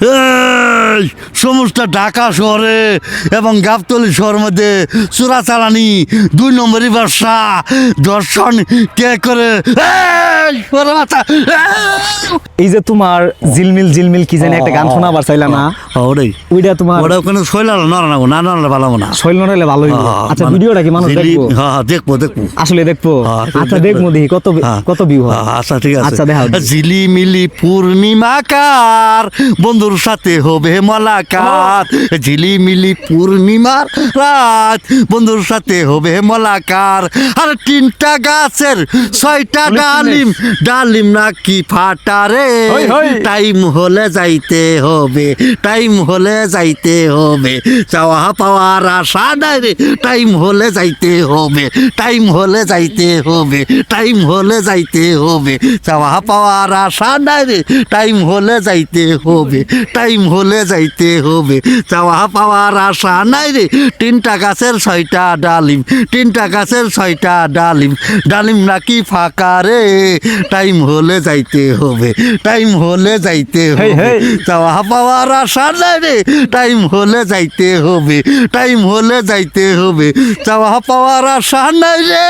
এই সমস্ত ঢাকা শহরে এবং গাবতলী শহরের মধ্যে চোরাচালানি 2 নম্বরই ব্যবসা দর্শন কে করে এই ওরে বাচ্চা, এই যে তোমার ঝিলমিল ঝিলমিল কি জানি একটা গান শোনাবার চাইলা না, ওটাই ওইটা তোমার ওটা ওখানে শৈল নড়া না নড়লে ভালো না। শৈল নড়াইলে ভালো হইব। আচ্ছা ভিডিওটা কি মানুষ দেখবো? হ্যাঁ দেখবো দেখবো। আসলে দেখবো? হ্যাঁ, আচ্ছা দেখবো। দেখবো দেখি কত কত ভিউ হয়। আচ্ছা ঠিক আছে। আচ্ছা দেখাও। ঝিলিমিলি পূর্ণিমাকার বন্ধুর সাথে হবে মোলাকাত, ঝিলিমিলি পূর্ণিমার রাত বন্ধুর সাথে হবে মোলাকার। আর 3টা গাছের 6টা ডালিম, ডালিম নাকি ফাটা রে, হই, হই। টাইম হলে যাইতে হবে, টাইম হলে যাইতে হবে, চাওয়া পাওয়ার আশা নাই রে, টাইম হলে যাইতে হবে, টাইম হলে যাইতে হবে, টাইম হলে যাইতে হবে, চাওয়া পাওয়ার আশা নাই রে, টাইম হলে যাইতে হবে, টাইম হলে যাইতে হবে, চাওয়া পাওয়ার আশা নাই রে। 3টা গাছের 6টা ডালিম, 3টা গাছের 6টা ডালিম, ডালিম নাকি ফাঁকা রে, টাইম হলে যাইতে হবে, টাইম হলে যাইতে হেই, হবে, হেই। চাওয়া পাওয়ার আশা নাই রে, টাইম হলে যাইতে হবে, টাইম হলে যাইতে হবে, চাওয়া পাওয়ার আশা নাই রে।